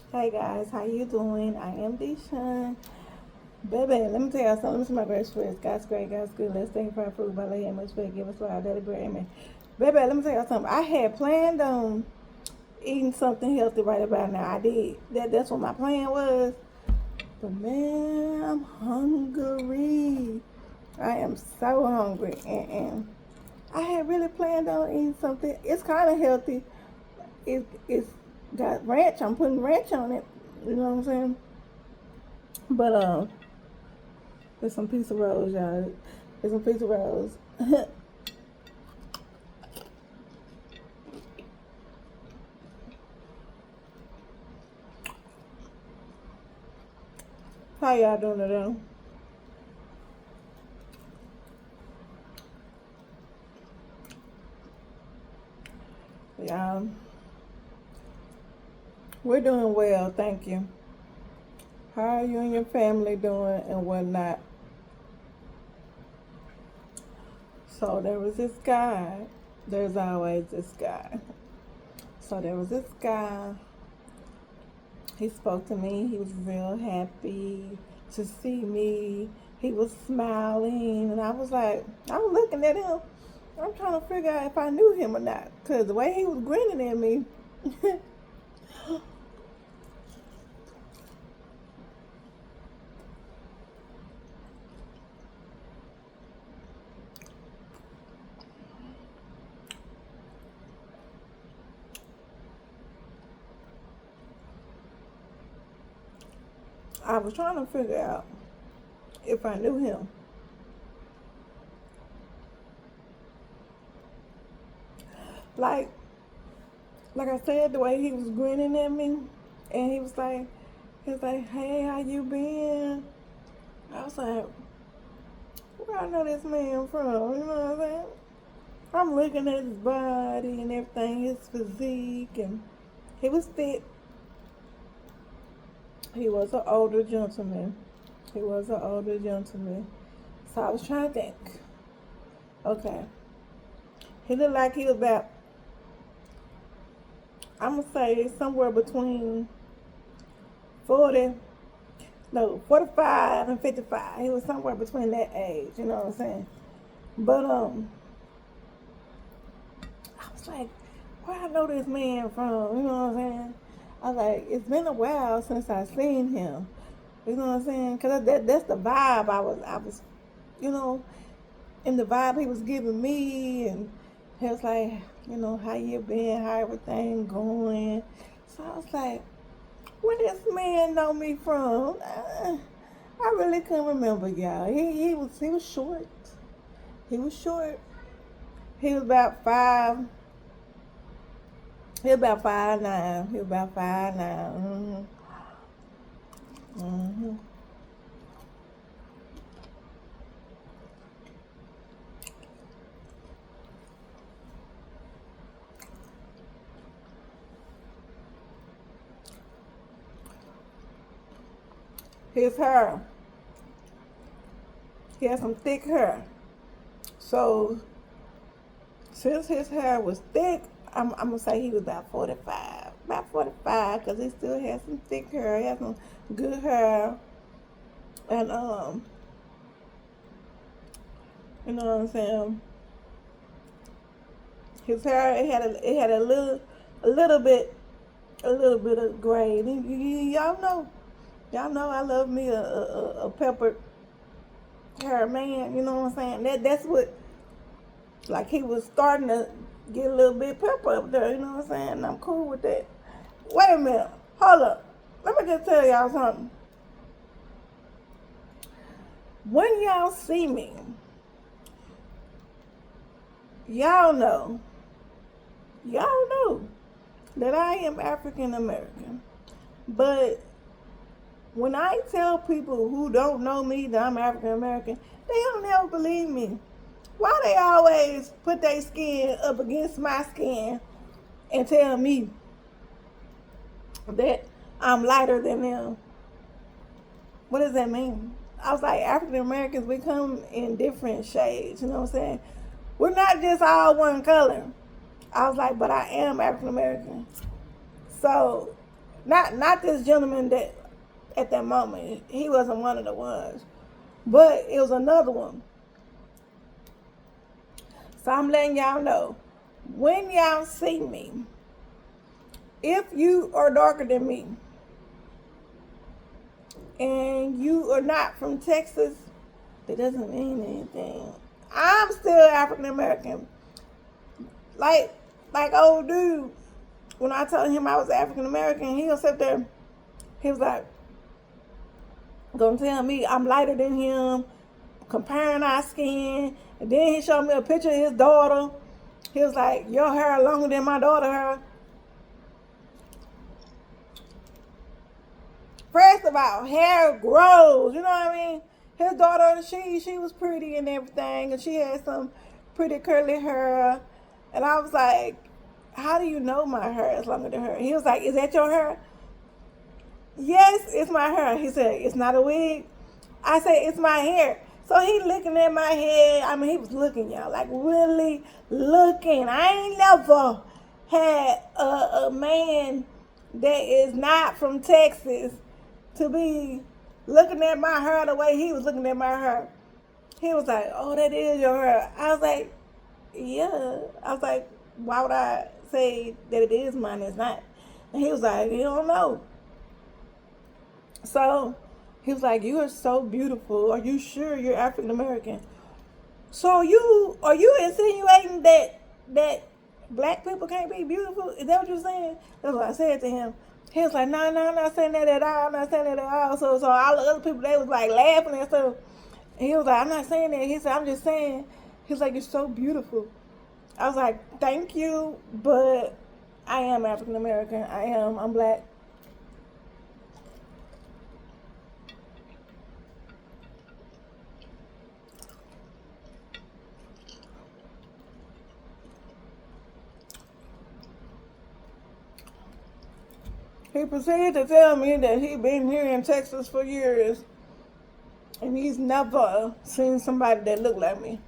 Hey guys, how you doing? I am Deshaun. Baby, let me tell y'all something. Let me see my grace first. God's great, God's good. Let's thank you for our food. By lay much faith, give us our daily bread. Amen. Baby, let me tell y'all something. I had planned on eating something healthy right about now. I did. That's what my plan was. But man, I'm hungry. I am so hungry. And I had really planned on eating something. It's kind of healthy. It's got ranch. I'm putting ranch on it. You know what I'm saying? But there's some pizza rolls, y'all. There's some pizza rolls. How y'all doing today? Y'all, we're doing well, thank you. How are you and your family doing and whatnot? So there was this guy. There's always this guy. So there was this guy. He spoke to me. He was real happy to see me. He was smiling, and I was like, I was looking at him. I'm trying to figure out if I knew him or not, cause the way he was grinning at me, I was trying to figure out if I knew him. Like, like I said, the way he was grinning at me, and he was like, "Hey, how you been?" I was like, "Where I know this man from?" You know what I'm saying? I'm looking at his body and everything, his physique, and he was fit. He was an older gentleman. He was an older gentleman. So I was trying to think. Okay, he looked like he was about, I'm gonna say somewhere between 40, no, 45 and 55. He was somewhere between that age. You know what I'm saying? But I was like, where I know this man from? You know what I'm saying? I was like, it's been a while since I seen him. You know what I'm saying? Cause that's the vibe I was, you know, in the vibe he was giving me, and he was like, how you been, how everything going. So I was like, where this man know me from? I really couldn't remember, y'all. He was short. He was short. He was about five. He was about 5'9". He was about 5'9". Mm-hmm. His hair. He had some thick hair. So since his hair was thick, I'm gonna say he was about 45. About 45, because he still had some thick hair. He had some good hair. And you know what I'm saying? His hair, it had a little bit of gray. Y'all know I love me a peppered hair man. You know what I'm saying? That's what, like, he was starting to get a little bit pepper up there. You know what I'm saying? And I'm cool with that. Wait a minute. Hold up. Let me just tell y'all something. When y'all see me, y'all know, y'all know that I am African American. But when I tell people who don't know me that I'm African American, they don't ever believe me. Why they always put their skin up against my skin and tell me that I'm lighter than them? What does that mean? I was like, African Americans, we come in different shades, you know what I'm saying? We're not just all one color. I was like, but I am African American. So Not this gentleman that at that moment. He wasn't one of the ones. But it was another one. So I'm letting y'all know. When y'all see me, if you are darker than me and you are not from Texas, that doesn't mean anything. I'm still African American. Like old dude, when I told him I was African American, he was up there, he was like, gonna tell me I'm lighter than him, comparing our skin. And then he showed me a picture of his daughter. He was like, your hair longer than my daughter's hair. First of all, hair grows, you know what I mean? His daughter, she was pretty and everything, and she had some pretty curly hair. And I was like, how do you know my hair is longer than her? He was like, is that your hair? Yes, it's my hair. He said, it's not a wig. I said, it's my hair. So he looking at my head. I mean, he was looking, y'all, like really looking. I ain't never had a man that is not from Texas to be looking at my hair the way he was looking at my hair. He was like, oh, that is your hair. I was like, yeah. I was like, why would I say that it is mine? It's not. And he was like, you don't know. So he was like, you are so beautiful. Are you sure you're African American? So are you insinuating that black people can't be beautiful? Is that what you're saying? That's what I said to him. He was like, no, I'm not saying that at all. I'm not saying that at all. So all the other people, they was like laughing and stuff. And he was like, I'm not saying that. He said, I'm just saying. He's like, you're so beautiful. I was like, thank you, but I am African American. I'm black. He proceeded to tell me that he'd been here in Texas for years and he's never seen somebody that looked like me.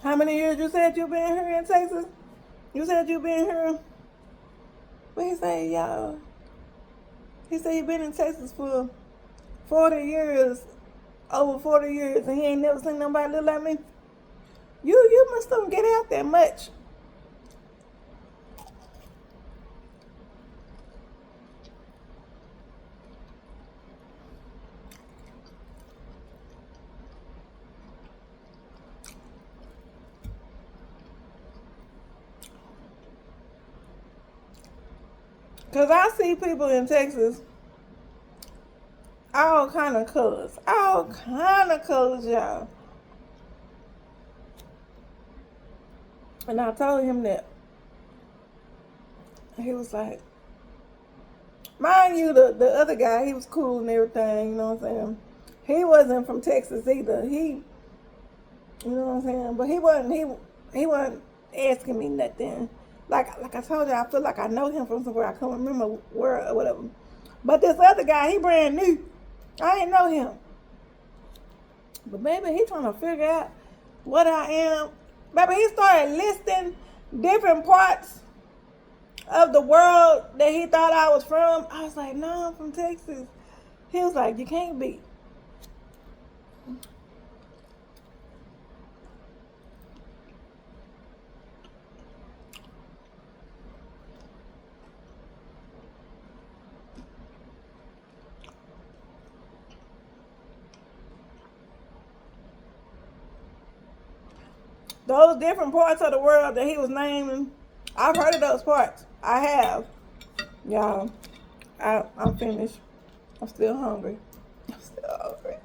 How many years you said you've been here in Texas? You said you've been here. What he say, y'all? He said he been in Texas for 40 years, over 40 years, and he ain't never seen nobody look like me. You must don't get out that much. Cause I see people in Texas, all kind of colors, y'all. And I told him that. He was like, mind you, the other guy, he was cool and everything, you know what I'm saying? He wasn't from Texas either. You know what I'm saying? But he wasn't asking me nothing. Like I told you, I feel like I know him from somewhere. I can't remember where or whatever. But this other guy, he brand new. I didn't know him. But maybe he trying to figure out what I am. Maybe he started listing different parts of the world that he thought I was from. I was like, no, I'm from Texas. He was like, you can't be. Those different parts of the world that he was naming, I've heard of those parts. I have. Y'all, I'm finished. I'm still hungry. I'm still hungry.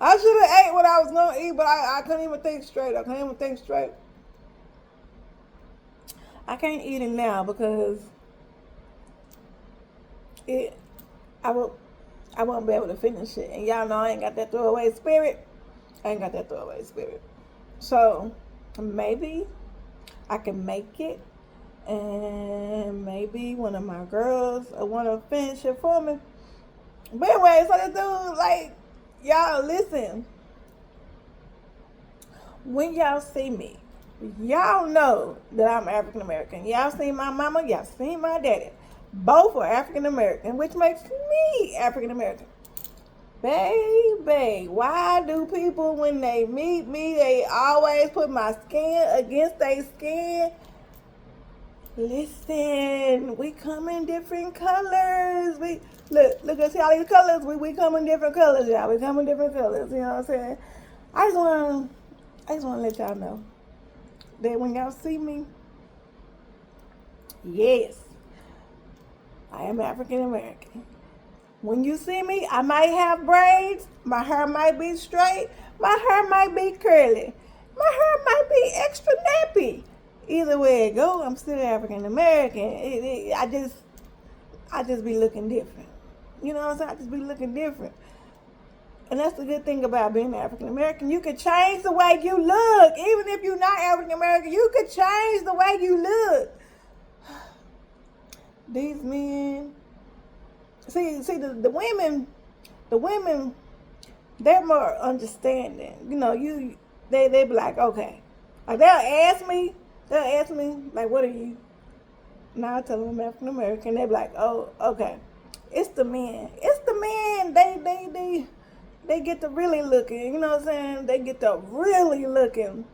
I should have ate what I was going to eat, but I couldn't even think straight. I can't eat it now because it I will I won't be able to finish it. And y'all know I ain't got that throwaway spirit. So maybe I can make it, and maybe one of my girls will want to finish it for me. But anyway, so this dude, like, y'all listen. When y'all see me, Y'all know that I'm African American. Y'all seen my mama, y'all seen my daddy. Both are African American, which makes me African American. Baby, why do people, when they meet me, they always put my skin against their skin? Listen, we come in different colors. We look at see all these colors. We come in different colors, y'all. We come in different colors. You know what I'm saying? I just want to let y'all know that when y'all see me, yes, I am African American. When you see me, I might have braids. My hair might be straight. My hair might be curly. My hair might be extra nappy. Either way it go, I'm still African American. I just be looking different. You know what I'm saying? I just be looking different. And that's the good thing about being African American. You can change the way you look. Even if you're not African American, you can change the way you look. These men, see the women, they're more understanding. You know, they be like, okay. Like they'll ask me, like, what are you? Now I tell them I'm African American. They be like, oh, okay. It's the men. It's the men. They get to really looking. You know what I'm saying? They get to really looking.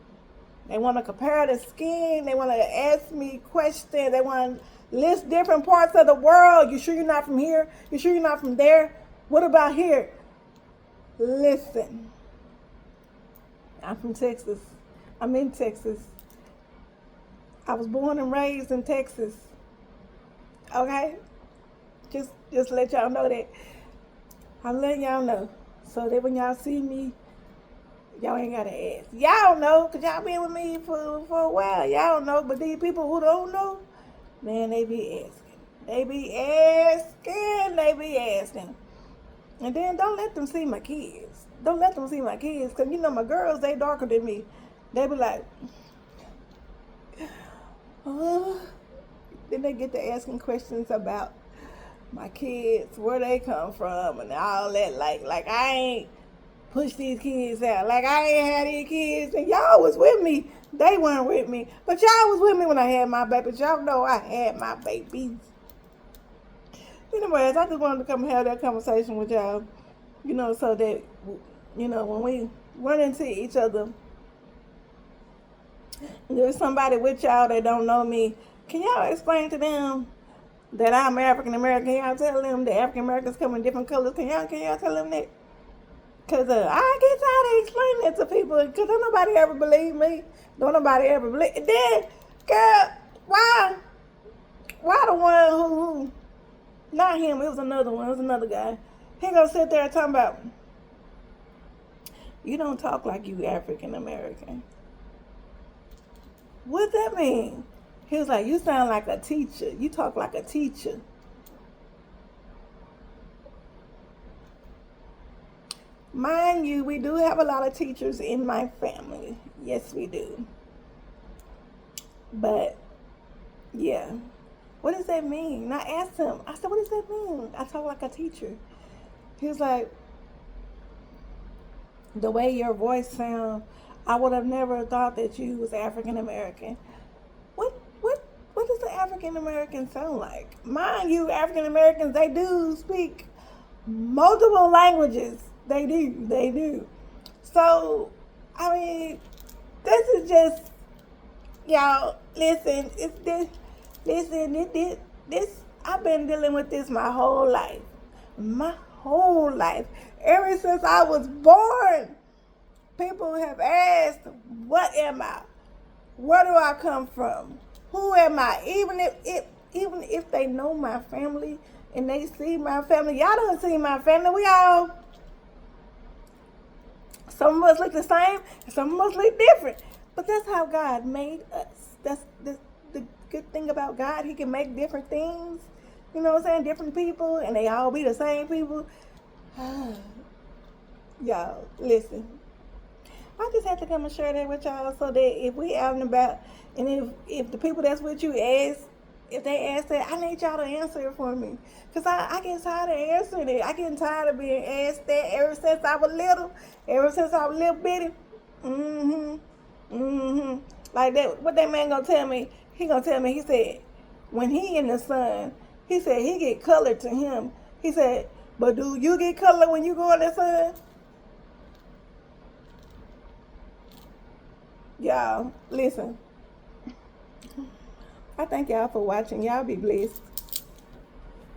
They want to compare the skin. They want to ask me questions. They want to list different parts of the world. You sure you're not from here? You sure you're not from there? What about here? Listen, I'm from Texas. I'm in Texas. I was born and raised in Texas. Okay? Just let y'all know that. I'm letting y'all know. So that when y'all see me, y'all ain't gotta ask. Y'all know, cause y'all been with me for a while. Y'all know, but these people who don't know, man, they be asking. They be asking. They be asking. And then don't let them see my kids. Don't let them see my kids, cause you know my girls, they darker than me. They be like, oh. Then they get to asking questions about my kids, where they come from, and all that. Like I ain't push these kids out. Like I ain't had these kids, and y'all was with me. They weren't with me, but y'all was with me when I had my babies. Y'all know I had my babies. Anyways, I just wanted to come have that conversation with y'all. You know, so that when we run into each other, there's somebody with y'all that don't know me. Can y'all explain to them that I'm African American? Y'all tell them that African Americans come in different colors. Can y'all tell them that? Cause I get tired of explaining it to people. Cause don't nobody ever believe me. Don't nobody ever believe. Then, girl, why the one who not him? It was another one. It was another guy. He gonna sit there talking about you don't talk like you African American. What that mean? He was like, you sound like a teacher. You talk like a teacher. Mind you, we do have a lot of teachers in my family. Yes, we do. But, yeah. What does that mean? And I asked him, I said, what does that mean? I talk like a teacher. He was like, the way your voice sounds, I would have never thought that you was African American. What does the African American sound like? Mind you, African Americans, they do speak multiple languages. They do. So, I mean, this is just, y'all, listen, this, I've been dealing with this my whole life. My whole life. Ever since I was born, people have asked, what am I? Where do I come from? Who am I? Even if they know my family and they see my family, y'all don't see my family. We all, some of us look the same, and some of us look different. But that's how God made us. That's the good thing about God. He can make different things. You know what I'm saying? Different people, and they all be the same people. Y'all, listen. I just have to come and share that with y'all so that if we out and about, and if the people that's with you ask, if they ask that, I need y'all to answer it for me. Because I get tired of answering it. I get tired of being asked that ever since I was little bitty. Like that, what that man gonna tell me? He gonna tell me, he said, when he in the sun, he said he get color to him. He said, but do you get color when you go in the sun? Y'all, listen. I thank y'all for watching. Y'all be blessed.